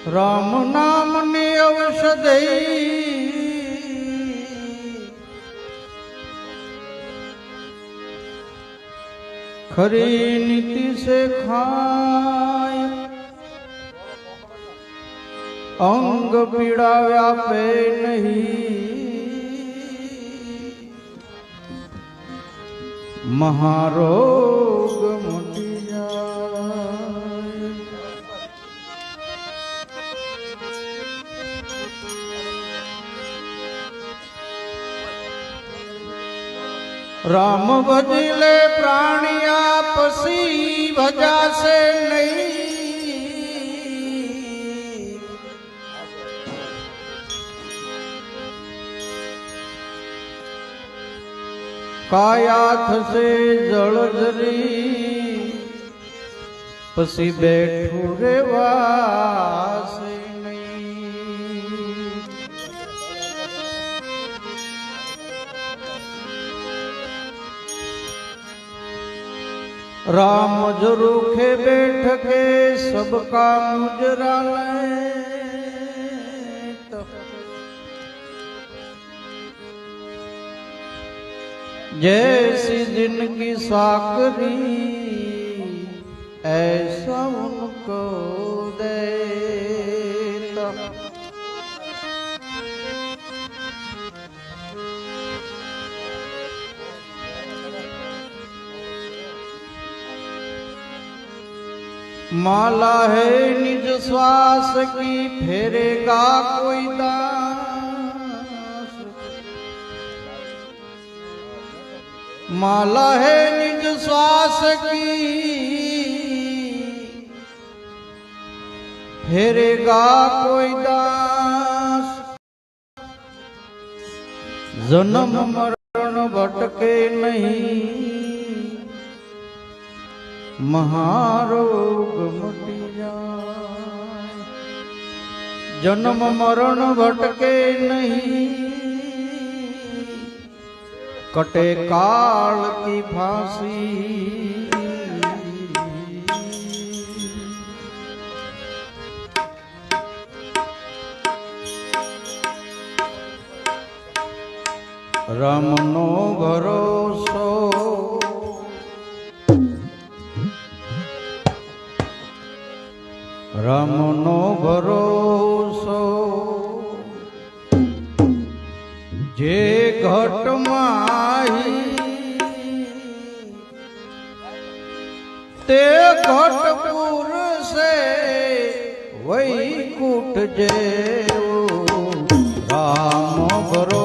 राम नाम ने औषधि खरी नीति से खाय अंग पीड़ा व्यापे नहीं महारोग मटी जाए। राम भजिले प्राणिया पसी भजा से नहीं कायाथ से जल जरी पसी बैठू रेवा से नहीं। राम जो रूखे बैठ के सबका मुजरा ले जैसी जिनकी साकरी ऐसा उनको देता। माला है निज श्वास की फेरेगा कोई दास। माला है निज श्वास की फेरेगा कोई दास। जन्म मरण भटके नहीं महारोग मटी जाए। जन्म मरण भटके नहीं कटे काल की फांसी। राम नो भरोसो राम नो भरोसो जे घट माही ते घटपुर से वैकुंठ जेवो राम भरोसो।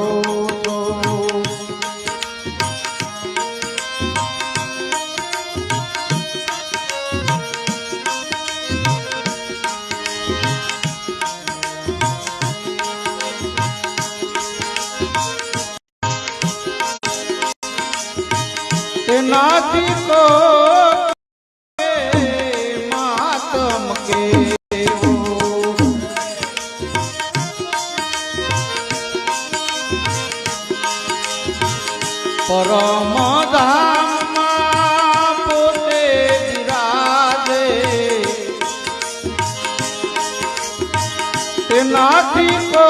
नाथी को मातम के परम धाम पोते विराजे। नाथी को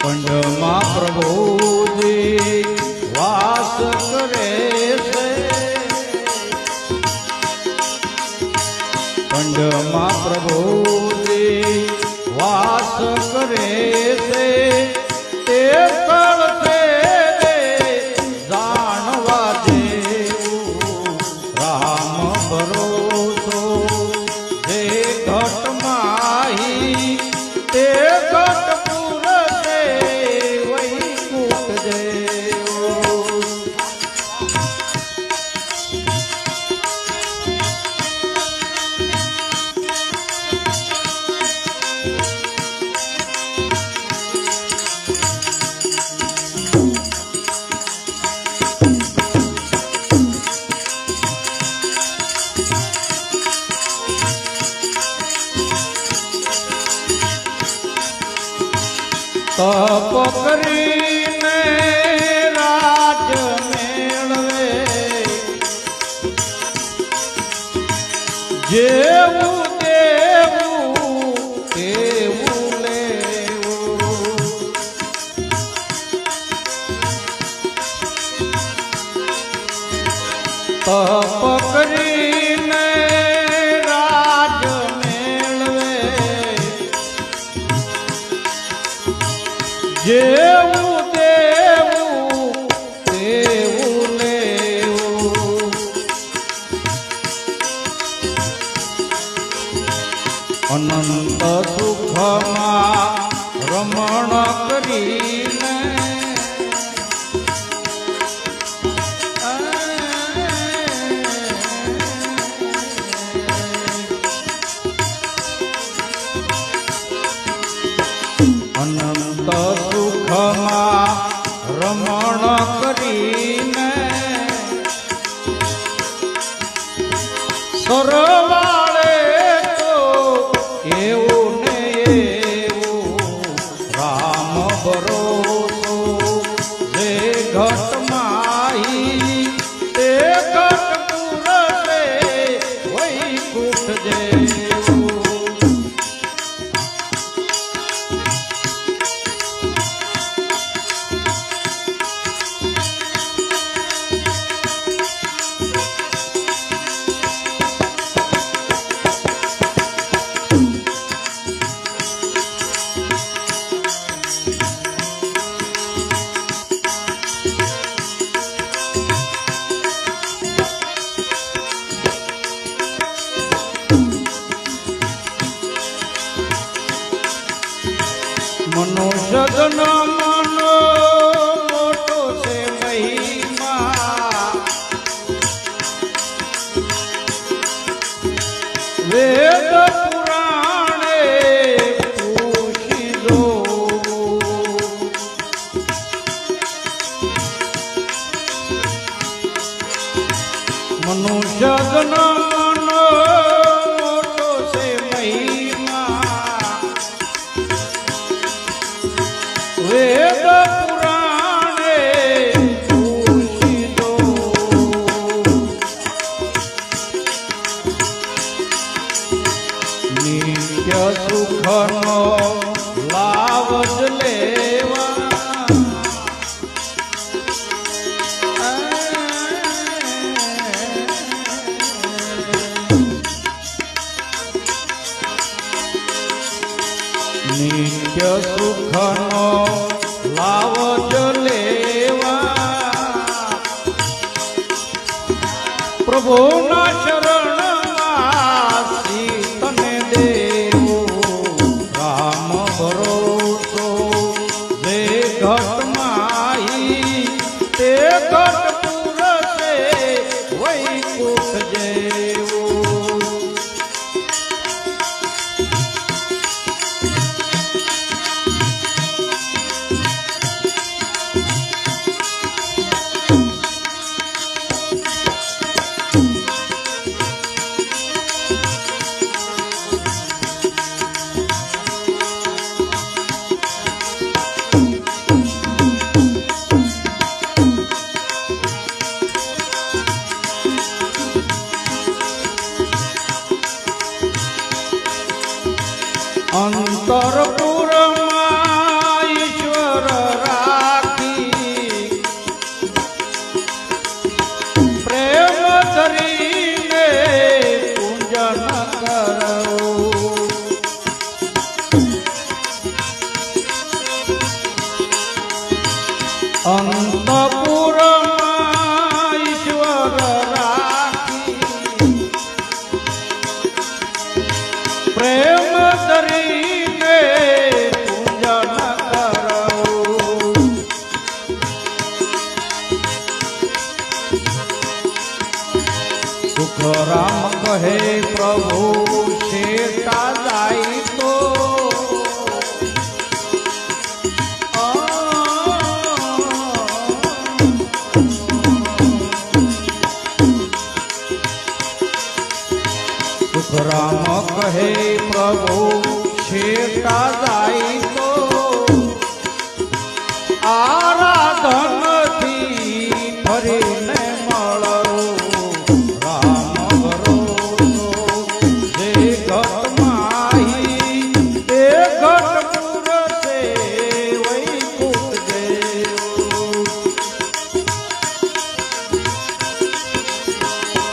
पंडमा प्रभु जी वास करे से। पंडमा प्रभु जी वास करे से। તપ કરીને રાજ મેળવે જેવું દેવું તેવું લેવું તપ કરીને રાજ મેળવે જેવું દેવું તેવું લેવું અનંત સુખમાં રમણ કરીને અનંત સુખમાં રમણ કરીને સરવાળે તો એવું ને એવું રામ ભરોસો જે ઘટ માહી તે ઘટ પુરસે વૈકુંઠ જેવું મનુષ્ય જન્મનો મોટો છે મહિમા વેદ પુરાણે પૂછી દો મનુષ્ય જન્મનો મોટો છે મહિમા વેદ પુરાણે પૂછી દો નિત્ય સુખનો લાભ જ લેવા નિત્ય સુખનો લાવ જ લેવા પ્રભુના શરણમાં તને દેવું રામ ભરોસો જે ઘટ માહી તે ઘટ પુરસે વૈકુંઠ જેવું અંતરપુરમાં ઈશ્વર રાખી પ્રેમ ધરીને પૂજન કરવું અંતપુરમાં ઈશ્વર રાખી પ્રેમ ધરીને પૂજન કરવું સુખરામ કહે પ્રભુ શેતા જાય તો સુખરામ કહે પ્રભુ શેતા જાય તો હરી